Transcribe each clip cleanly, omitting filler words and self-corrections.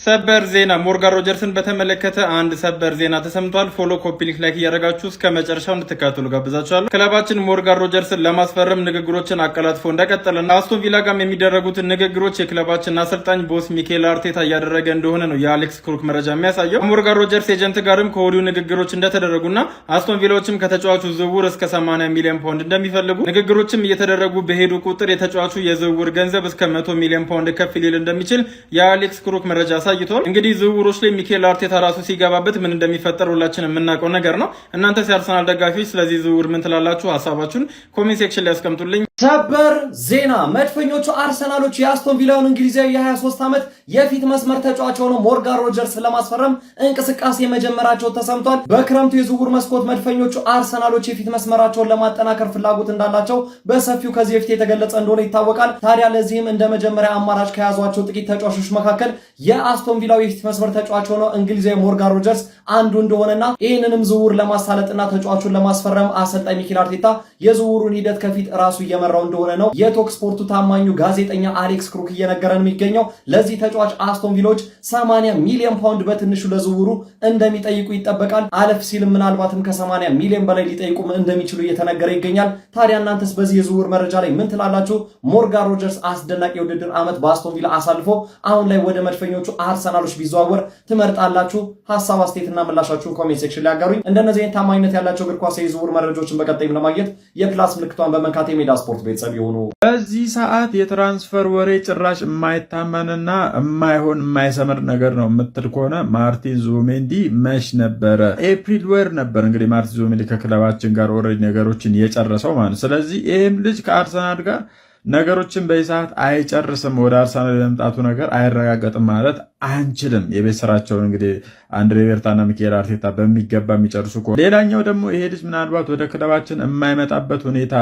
ሰበር ዜና ሞርጋን ሮጀርስን በተመለከተ አንድ ሰበር ዜና ተሰምቷል። ፎሎ ኮፒ ሊንክ ላይክ እያደረጋችሁ እስከ መጨረሻው እንድትከታተሉ ጋብዛችኋለሁ። ክለባችን ሞርጋን ሮጀርስን ለማስፈረም ንግግሮችን አቀላጥፎ እንደቀጠለና አስቶን ቪላ ጋርም የሚደረጉትን ንግግሮች የክለባችን አሰልጣኝ ቦስ ሚኬል አርቴታ እያደረገ እንደሆነ ነው የአሌክስ ክሩክ መረጃ የሚያሳየው። ከሞርጋን ሮጀርስ ኤጀንት ጋርም ከወዲሁ ንግግሮች እንደተደረጉና አስቶን ቪላዎችም ከተጫዋቹ ዝውውር እስከ 80 ሚሊዮን ፓውንድ እንደሚፈልጉ ንግግሮችም እየተደረጉ በሄዱ ቁጥር የተጫዋቹ የዝውውር ገንዘብ እስከ 100 ሚሊዮን ፓውንድ ከፍ ሊል እንደሚችል የአሌክስ ክሩክ መረጃ ሳይቷል። እንግዲህ ዝውውሮች ላይ ሚኬል አርቴታ ራሱ ሲገባበት ምን እንደሚፈጠር ሁላችንም የምናውቀው ነገር ነው። እናንተ የአርሰናል ደጋፊዎች ስለዚህ ዝውውር ምን ትላላችሁ? ሐሳባችሁን ኮሜንት ሴክሽን ላይ አስቀምጡልኝ። ሰበር ዜና መድፈኞቹ አርሰናሎች የአስቶን ቪላውን እንግሊዛዊ የ23 ዓመት የፊት መስመር ተጫዋች ሆኖ ሞርጋን ሮጀርስ ለማስፈረም እንቅስቃሴ መጀመራቸው ተሰምቷል። በክረምቱ የዝውውር መስኮት መድፈኞቹ አርሰናሎች የፊት መስመራቸውን ለማጠናከር ፍላጎት እንዳላቸው በሰፊው ከዚህ በፊት የተገለጸ እንደሆነ ይታወቃል። ታዲያ ለዚህም እንደ መጀመሪያ አማራጭ ከያዟቸው ጥቂት ተጫዋቾች መካከል የአስቶን ቪላው የፊት መስመር ተጫዋች ሆኖ እንግሊዛዊ ሞርጋን ሮጀርስ አንዱ እንደሆነና ይህንንም ዝውውር ለማሳለጥና ተጫዋቹን ለማስፈረም አሰልጣኝ ሚኬል አርቴታ የዝውውሩን ሂደት ከፊት ራሱ እየመራው እንደሆነ ነው የቶክ ስፖርቱ ታማኙ ጋዜጠኛ አሌክስ ክሩክ እየነገረን የሚገኘው። ለዚህ ተጫዋች አስቶን ቪላዎች 80 ሚሊዮን ፓውንድ በትንሹ ለዝውውሩ እንደሚጠይቁ ይጠበቃል። አለፍ ሲልም ምናልባትም ከ80 ሚሊዮን በላይ ሊጠይቁም እንደሚችሉ እየተነገረ ይገኛል። ታዲያ እናንተስ በዚህ የዝውውር መረጃ ላይ ምን ትላላችሁ? ሞርጋን ሮጀርስ አስደናቂ የውድድር ዓመት በአስቶን ቪላ አሳልፎ አሁን ላይ ወደ መድፈኞቹ አርሰናሎች ቢዘዋወር ትመርጣላችሁ? ሐሳብ አስተያየትና ምላሻችሁን ኮሜንት ሴክሽን ላይ አጋሩኝ። እንደነዚህ አይነት ታማኝነት ያላቸው እግር ኳስ የዝውውር መረጃዎችን በቀጣይም ለማግኘት የፕላስ ምልክቷን በመንካት የሜዳ ስፖርት ቤተሰብ ይሁኑ። በዚህ ሰዓት የትራንስፈር ወሬ ጭራሽ የማይታመንና የማይሆን የማይሰምር ነገር ነው የምትል ከሆነ ማርቲን ዙቢሜንዲ መች ነበረ? ኤፕሪል ወር ነበር እንግዲህ ማርቲን ዙቢሜንዲ ከክለባችን ጋር ኦልሬዲ ነገሮችን የጨረሰው ማለት። ስለዚህ ይህም ልጅ ከአርሰናል ጋር ነገሮችን በሰዓት አይጨርስም። ወደ አርሰናል የመምጣቱ ነገር አይረጋገጥም ማለት አንችልም። የቤት ስራቸውን እንግዲህ አንድሬ ቤርታና ሚኬል አርቴታ በሚገባ የሚጨርሱ ከሆነ፣ ሌላኛው ደግሞ ይሄ ልጅ ምናልባት ወደ ክለባችን የማይመጣበት ሁኔታ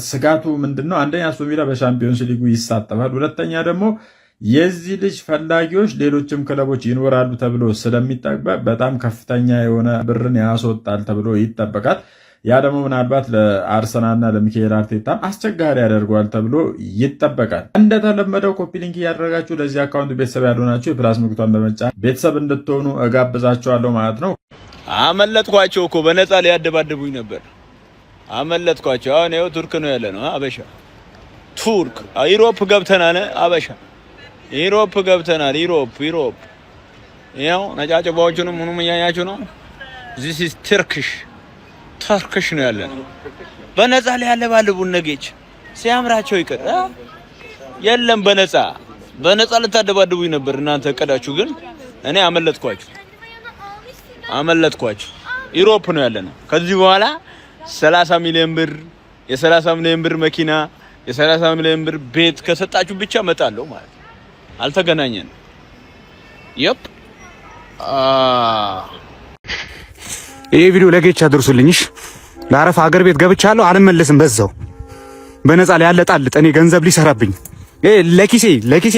ስጋቱ ምንድነው? አንደኛ አስቶን ቪላ በሻምፒዮንስ ሊጉ ይሳተፋል። ሁለተኛ ደግሞ የዚህ ልጅ ፈላጊዎች ሌሎችም ክለቦች ይኖራሉ ተብሎ ስለሚጠበቅ በጣም ከፍተኛ የሆነ ብርን ያስወጣል ተብሎ ይጠበቃል። ያ ደግሞ ምናልባት ለአርሰናልና ለሚኬል አርቴታ አስቸጋሪ ያደርገዋል ተብሎ ይጠበቃል። እንደተለመደው ኮፒ ሊንክ እያደረጋችሁ ለዚህ አካውንት ቤተሰብ ያልሆናችሁ የፕላስ ምልክቷን በመጫን ቤተሰብ እንድትሆኑ እጋብዛችኋለሁ ማለት ነው። አመለጥኳቸው እኮ በነፃ ሊያደባድቡኝ ነበር። አመለጥኳቸው። አሁን ይኸው ቱርክ ነው ያለ ነው። አበሻ ቱርክ ኢሮፕ ገብተናል። አበሻ ኢሮፕ ገብተናል። ኢሮፕ ይኸው ነጫጭባዎቹንም ምኑም እያያችሁ ነው። ዚስ ኢዝ ተርክሽ ነው ያለ ነው። በነፃ ላይ ያለ ባልቡን ነገች ሲያምራቸው ይቀር የለም። በነፃ ልታደባድቡኝ ነበር እናንተ እቀዳችሁ፣ ግን እኔ አመለጥኳችሁ። ኢሮፕ ነው ያለ ነው። ከዚህ በኋላ 30 ሚሊዮን ብር የ30 ሚሊዮን ብር መኪና የ30 ሚሊዮን ብር ቤት ከሰጣችሁ ብቻ መጣለሁ ማለት ነው። አልተገናኘን። ይፕ ይሄ ቪዲዮ ለጌች አድርሱልኝሽ። ለአረፋ ሀገር ቤት ገብቻለሁ፣ አልመለስም። በዛው በነፃ ላይ ያለጣልጥ እኔ ገንዘብ ሊሰራብኝ ለኪሴ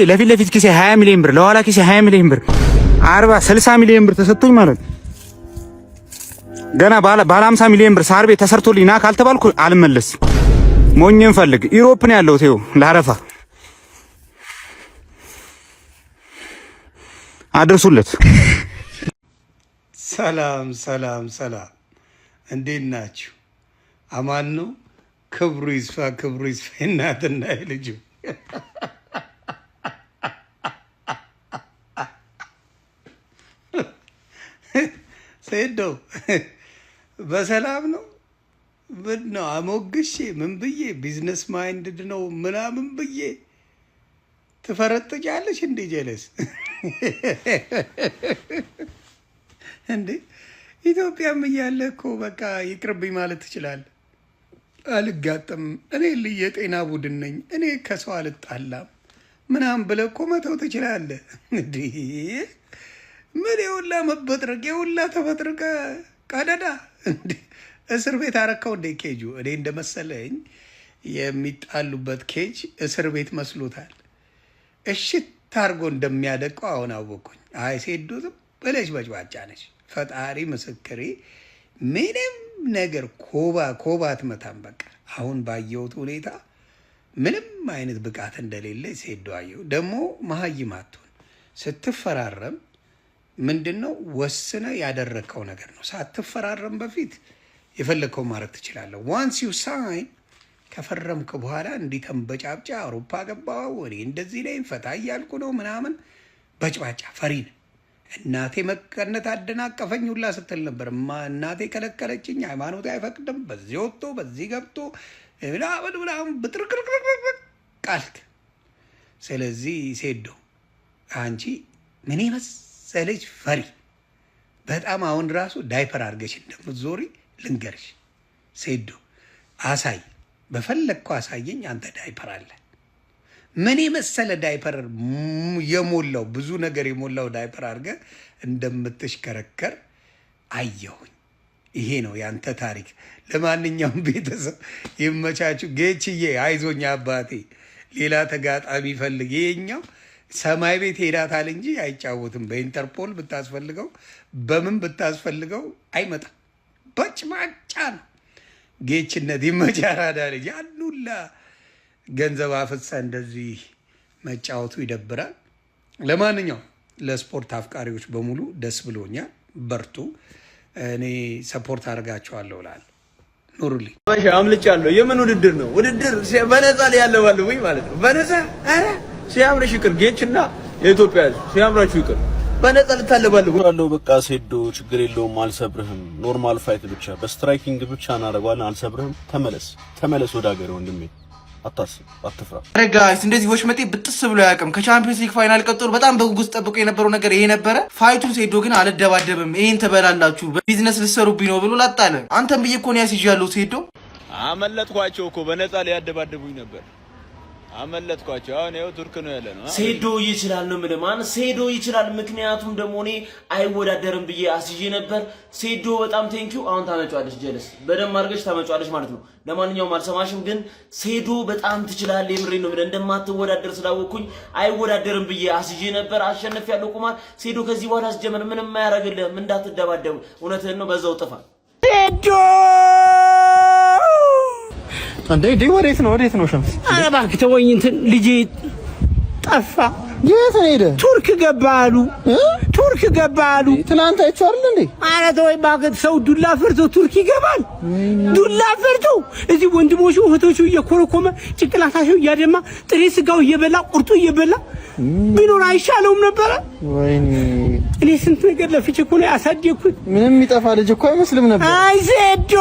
ለፊት ለፊት ኪሴ 20 ሚሊዮን ብር፣ ለኋላ ኪሴ 20 ሚሊዮን ብር 60 ሚሊዮን ብር ተሰጥቶኝ ማለት ገና ባለ 50 ሚሊዮን ብር ሳር ቤት ተሰርቶልኝ ና ካልተባልኩ አልመለስም። ሞኝን ፈልግ። ኢሮፕ ነው ያለሁት። ይኸው ለአረፋ አድርሱለት። ሰላም እንዴት ናችሁ? አማን ነው። ክብሩ ይስፋ እናትና ልጁ ሴዶ በሰላም ነው። ምን ነው አሞግሼ ምን ብዬ ቢዝነስ ማይንድድ ነው ምናምን ብዬ ትፈረጥጫለሽ እንዴ? ጀለስ እንዴ ኢትዮጵያም እያለ እኮ በቃ ይቅርብኝ ማለት ትችላለህ። አልጋጠም እኔ የጤና ቡድን ነኝ፣ እኔ ከሰው አልጣላም ምናምን ብለህ እኮ መተው ትችላለህ። እንዴ ምን የውላ መበጥረቅ የውላ ተፈጥርቀ ቀደዳ እንዴ እስር ቤት አረካው እንዴ ኬጁ? እኔ እንደመሰለኝ የሚጣሉበት ኬጅ እስር ቤት መስሎታል። እሽት ታርጎ እንደሚያደቀው አሁን አወቅኩኝ። አይ ሴዶ ዝም ብለሽ በጭባጫ ነች። ፈጣሪ ምስክሬ ምንም ነገር ኮባ አትመታም። በቃ አሁን ባየሁት ሁኔታ ምንም አይነት ብቃት እንደሌለ ሴዶ አየሁ። ደግሞ መሀይም አትሆን ስትፈራረም ምንድነው ወስነ ያደረከው ነገር ነው። ሳትፈራረም በፊት የፈለከው ማድረግ ትችላለህ። ዋንስ ዩ ሳይን ከፈረምክ በኋላ እንዲህ ተንበጫብጫ አውሮፓ ገባው እኔ እንደዚህ ላይ ፈታ እያልኩ ነው ምናምን በጭባጫ ፈሪን እናቴ መቀነት አደናቀፈኝ ሁላ ስትል ነበር። እናቴ ከለከለችኝ፣ ሃይማኖት አይፈቅድም፣ በዚህ ወጥቶ በዚህ ገብቶ ምናምን ብጥርቅርቅርቅ ቃልክ። ስለዚህ ሴዶ አንቺ ምን መሰለች ፈሪ በጣም አሁን ራሱ ዳይፐር አድርገሽ እንደምትዞሪ ልንገርሽ ሴዶ። አሳይ በፈለግከው አሳየኝ። አንተ ዳይፐር አለ ምን የመሰለ ዳይፐር የሞላው ብዙ ነገር የሞላው ዳይፐር አድርገህ እንደምትሽከረከር አየሁኝ። ይሄ ነው ያንተ ታሪክ። ለማንኛውም ቤተሰብ ይመቻችሁ። ጌችዬ አይዞኛ አባቴ፣ ሌላ ተጋጣሚ ፈልግ። ይሄኛው ሰማይ ቤት ሄዳታል እንጂ አይጫወትም። በኢንተርፖል ብታስፈልገው በምን ብታስፈልገው አይመጣም። በጭማጫ ነው ጌችነት። ይመቻራዳ ልጅ አሉላ ገንዘብ አፍሳ እንደዚህ መጫወቱ ይደብራል። ለማንኛውም ለስፖርት አፍቃሪዎች በሙሉ ደስ ብሎኛል። በርቱ። እኔ ሰፖርት አድርጋቸዋለሁ እላለሁ። ኑሩልኝ። አምልጫለሁ። የምን ውድድር ነው? ውድድር በነፃ ላይ ያለው ባለውኝ ማለት ነው። በነፃ አረ ሲያምርሽ ይቅር። ጌችና የኢትዮጵያ ሕዝብ ሲያምራችሁ ይቅር። በነፃ ልታለባለሁ አለው። በቃ ሴዶ ችግር የለውም አልሰብርህም። ኖርማል ፋይት ብቻ በስትራይኪንግ ብቻ እናደርገዋለን። አልሰብርህም። ተመለስ ወደ ሀገር ወንድሜ። አታስብ፣ አትፍራ። አረ ጋይስ እንደዚህ ወሽመጤ ብጥስ ብሎ ያቅም ከቻምፒየንስ ሊግ ፋይናል ቀጥሎ በጣም በጉጉት ጠብቆ የነበረው ነገር ይሄ ነበረ። ፋይቱን ሴዶ ግን አልደባደብም፣ ይሄን ትበላላችሁ፣ በቢዝነስ ልትሰሩብኝ ነው ብሎ ላጣለ። አንተም ብዬ እኮ ነው ያስይዣለሁ ሴዶ። አመለጥኳቸው እኮ በነፃ ሊያደባደቡኝ ነበር። አመለጥኳቸው። አሁን ይኸው ቱርክ ነው ያለ ነው። ሴዶ ይችላል ነው ምንማን ሴዶ ይችላል። ምክንያቱም ደግሞ እኔ አይወዳደርም ብዬ አስይዤ ነበር። ሴዶ በጣም ቴንኪው። አሁን ታመጫለሽ፣ ጀለስ በደም አድርገሽ ታመጫለሽ ማለት ነው። ለማንኛውም አልሰማሽም፣ ግን ሴዶ በጣም ትችላለህ። የምሬን ነው። እንደማትወዳደር ስላወቅኩኝ አይወዳደርም ብዬ አስይዤ ነበር። አሸንፊያለሁ ቁማር። ሴዶ ከዚህ በኋላ አስጀመር ምንም አያደርግልህም። እንዳትደባደቡ። እውነትህን ነው። በዛው ጥፋ ሴዶ እንዴ ወዴት ነው ሸምስ? ኧረ እባክህ ተወኝ። እንትን ልጄ ጠፋ። የት ሄደ? ቱርክ ገባሉ። ትናንት አይቼው አይደል እንዴ? ኧረ ተወኝ እባክህ። ሰው ዱላ ፈርቶ ቱርክ ይገባል? ዱላ ፈርቶ እዚህ ወንድሞቹ እህቶቹ እየኮረኮመ ጭቅላታቸው እያደማ ጥሬ ስጋው እየበላ ቁርጡ እየበላ ቢኖር አይሻለውም ነበረ? ወይኔ እኔ ስንት ነገር ለፍቼ እኮ ነው ያሳደግኩት። ምንም የሚጠፋ ልጅ እኮ አይመስልም ነበር። አይ ሴዶ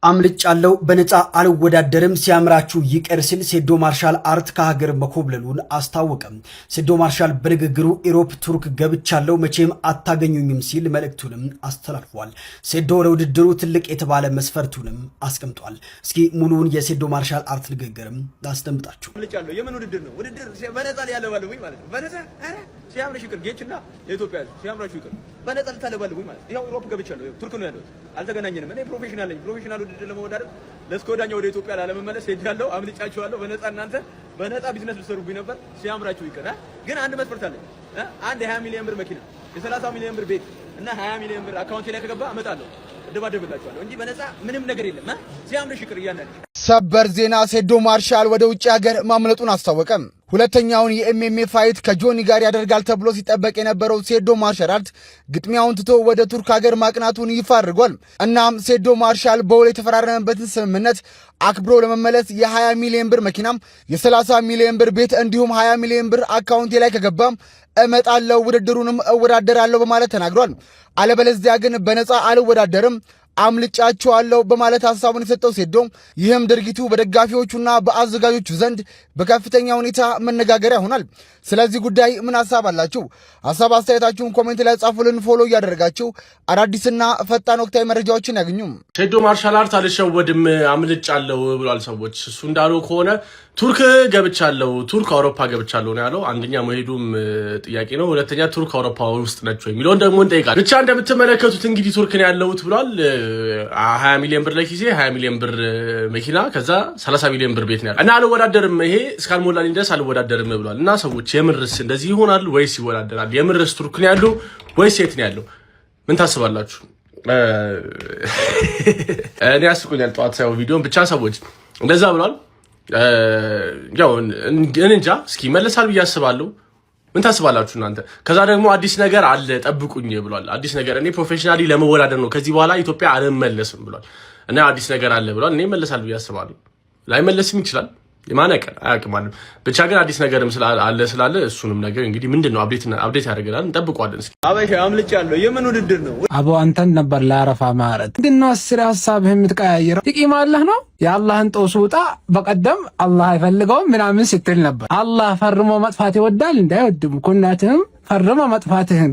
አምልጫለው በነፃ አልወዳደርም ሲያምራችሁ ይቀር ሲል ሴዶ ማርሻል አርት ከሀገር መኮብለሉን አስታወቀም። ሴዶ ማርሻል በንግግሩ ኢሮፕ ቱርክ ገብቻለው መቼም አታገኙኝም ሲል መልእክቱንም አስተላልፏል። ሴዶ ለውድድሩ ትልቅ የተባለ መስፈርቱንም አስቀምጧል። እስኪ ሙሉውን የሴዶ ማርሻል አርት ንግግርም ላስደምጣችሁ። አምልጫለሁ። የምን ውድድር ነው? ውድድር በነፃ ላይ ያለው ባለውኝ ማለት ነው። በነፃ አረ ሲያምርሽ ይቅር። ጌችና የኢትዮጵያ ሕዝብ ሲያምራችሁ ይቅር። በነፃ ልታለባልጉኝ ማለት ያው ኢሮፕ ገብቻለሁ። ቱርክ ነው ያለሁት። አልተገናኘንም። እኔ ፕሮፌሽናል ነኝ። ፕሮፌሽናል ውድድር ለመወዳደር ለስኮዳኛው ወደ ኢትዮጵያ ላለመመለስ ሄጃለሁ። አምልጫችኋለሁ። በነፃ እናንተ በነፃ ቢዝነስ ልትሰሩብኝ ነበር። ሲያምራችሁ ይቅር። ግን አንድ መስፈርት አለኝ። አንድ የ20 ሚሊዮን ብር መኪና፣ የ30 ሚሊዮን ብር ቤት እና 20 ሚሊዮን ብር አካውንቴ ላይ ከገባ እመጣለሁ፣ እደባደብላችኋለሁ እንጂ በነፃ ምንም ነገር የለም። ሲያምርሽ ይቅር እያናል። ሰበር ዜና ሴዶ ማርሻል ወደ ውጭ ሀገር ማምለጡን አስታወቀም። ሁለተኛውን የኤምኤምኤ ፋይት ከጆኒ ጋር ያደርጋል ተብሎ ሲጠበቅ የነበረው ሴዶ ማርሻል አርት ግጥሚያውን ትቶ ወደ ቱርክ ሀገር ማቅናቱን ይፋ አድርጓል። እናም ሴዶ ማርሻል በውል የተፈራረመበትን ስምምነት አክብሮ ለመመለስ የ20 ሚሊዮን ብር መኪናም የ30 ሚሊዮን ብር ቤት እንዲሁም 20 ሚሊዮን ብር አካውንቴ ላይ ከገባም እመጣለሁ፣ ውድድሩንም እወዳደራለሁ በማለት ተናግሯል። አለበለዚያ ግን በነፃ አልወዳደርም አምልጫቸዋለሁ በማለት ሐሳቡን የሰጠው ሴዶ ይህም ድርጊቱ በደጋፊዎቹና በአዘጋጆቹ ዘንድ በከፍተኛ ሁኔታ መነጋገሪያ ሆኗል። ስለዚህ ጉዳይ ምን ሐሳብ አላችሁ? ሐሳብ አስተያየታችሁን ኮሜንት ላይ ጻፉልን። ፎሎ እያደረጋችሁ አዳዲስና ፈጣን ወቅታዊ መረጃዎችን ያገኙ። ሴዶ ማርሻል አርት አልሸወድም አምልጫለሁ ብሏል። ሰዎች እሱ እንዳለው ከሆነ ቱርክ ገብቻለሁ፣ ቱርክ አውሮፓ ገብቻለሁ ነው ያለው። አንደኛ መሄዱም ጥያቄ ነው፣ ሁለተኛ ቱርክ አውሮፓ ውስጥ ነች ወይ የሚለውን ደግሞ እንጠይቃለን። ብቻ እንደምትመለከቱት እንግዲህ ቱርክ ነው ያለሁት ብሏል። 20 ሚሊዮን ብር ለኪሴ 20 ሚሊዮን ብር መኪና ከዛ 30 ሚሊዮን ብር ቤት ነው ያለው እና አልወዳደርም፣ ይሄ እስካልሞላልኝ ድረስ አልወዳደርም ብሏል። እና ሰዎች የምርስ እንደዚህ ይሆናል ወይስ ይወዳደራል? የምርስ ቱርክ ነው ያለው ወይስ የት ነው ያለው? ምን ታስባላችሁ? እኔ ያስቁኛል ጠዋት ሳይሆን ቪዲዮን ብቻ ሰዎች እንደዛ ብሏል። ያው እንጃ እስኪ መለሳል ብዬ አስባለሁ። ምን ታስባላችሁ እናንተ? ከዛ ደግሞ አዲስ ነገር አለ ጠብቁኝ ብሏል። አዲስ ነገር እኔ ፕሮፌሽናሊ ለመወዳደር ነው ከዚህ በኋላ ኢትዮጵያ አልመለስም ብሏል እና አዲስ ነገር አለ ብሏል። እኔ መለሳል ብዬ አስባለሁ። ላይመለስም ይችላል የማነቀር አያውቅም። ብቻ ግን አዲስ ነገርም ስላለ እሱንም ነገር እንግዲህ ምንድነው አፕዴት ያደርገናል እንጠብቀዋለን። እስኪ አበሻ አምልጫለሁ። የምን ውድድር ነው? አቦ አንተን ነበር ለአረፋ ማለት ምንድነው አስር ሐሳብህ የምትቀያየረው? ጥቂማለህ ነው የአላህን ጦስ ውጣ። በቀደም አላህ አይፈልገውም ምናምን ስትል ነበር። አላህ ፈርሞ መጥፋት ይወዳል እንዳይወድም ኩናትህም ፈርሞ መጥፋትህን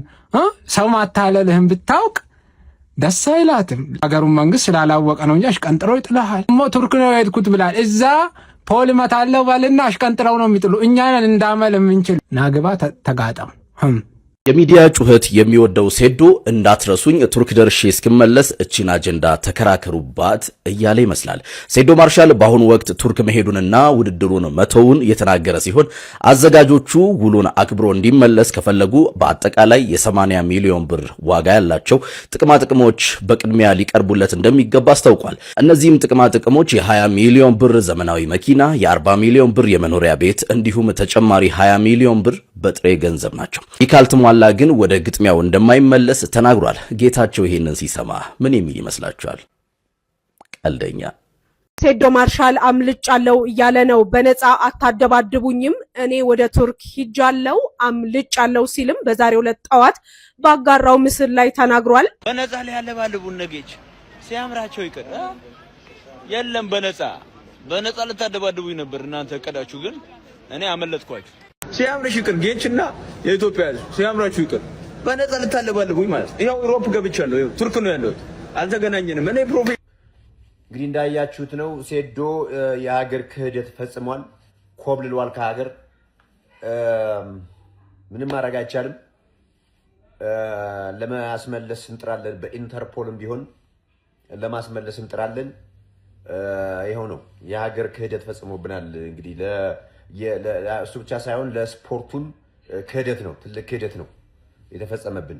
ሰው ማታለልህን ብታውቅ ደስ አይላትም። ሀገሩን መንግስት ስላላወቀ ነው እንጂ አሽቀንጥሮ ይጥልሃል። ቱርክ ነው የሄድኩት ብላል እዛ ፖሊመት አለው ባልና አሽቀንጥረው ነው የሚጥሉ። እኛን እንዳመል የምንችል ናግባ ተጋጠም የሚዲያ ጩኸት የሚወደው ሴዶ እንዳትረሱኝ ቱርክ ደርሼ እስክመለስ እቺን አጀንዳ ተከራከሩባት እያለ ይመስላል። ሴዶ ማርሻል በአሁኑ ወቅት ቱርክ መሄዱንና ውድድሩን መተውን የተናገረ ሲሆን አዘጋጆቹ ውሉን አክብሮ እንዲመለስ ከፈለጉ በአጠቃላይ የ80 ሚሊዮን ብር ዋጋ ያላቸው ጥቅማጥቅሞች በቅድሚያ ሊቀርቡለት እንደሚገባ አስታውቋል። እነዚህም ጥቅማጥቅሞች የ20 ሚሊዮን ብር ዘመናዊ መኪና፣ የ40 ሚሊዮን ብር የመኖሪያ ቤት እንዲሁም ተጨማሪ 20 ሚሊዮን ብር በጥሬ ገንዘብ ናቸው። ላ ግን ወደ ግጥሚያው እንደማይመለስ ተናግሯል። ጌታቸው ይሄንን ሲሰማ ምን የሚል ይመስላችኋል? ቀልደኛ ሴዶ ማርሻል አምልጫለው እያለ ነው። በነፃ አታደባድቡኝም፣ እኔ ወደ ቱርክ ሂጃለው አምልጫለው ሲልም በዛሬው ዕለት ጠዋት ባጋራው ምስል ላይ ተናግሯል። በነፃ ላይ ያለባልቡን ነገች ሲያምራቸው ይቀር የለም በነፃ ልታደባድቡኝ ነበር እናንተ ቀዳችሁ፣ ግን እኔ አመለጥኳችሁ። ሲያምርሽ ይቅር ጌችና የኢትዮጵያ ሕዝብ ሲያምራችሁ ይቅር በነፃ ልታለባልቡኝ ማለት ይኸው ዩሮፕ ገብቻለሁ። ይኸው ቱርክ ነው ያለሁት፣ አልተገናኘንም። እኔ እንግዲህ እንዳያችሁት ነው። ሴዶ የሀገር ክህደት ፈጽሟል፣ ኮብልሏል ከሀገር። ምንም ማድረግ አይቻልም። ለማስመለስ እንጥራለን፣ በኢንተርፖልም ቢሆን ለማስመለስ እንጥራለን። ይኸው ነው የሀገር ክህደት ፈጽሞብናል። እንግዲህ እሱ ብቻ ሳይሆን ለስፖርቱም ክህደት ነው፣ ትልቅ ክህደት ነው የተፈጸመብን።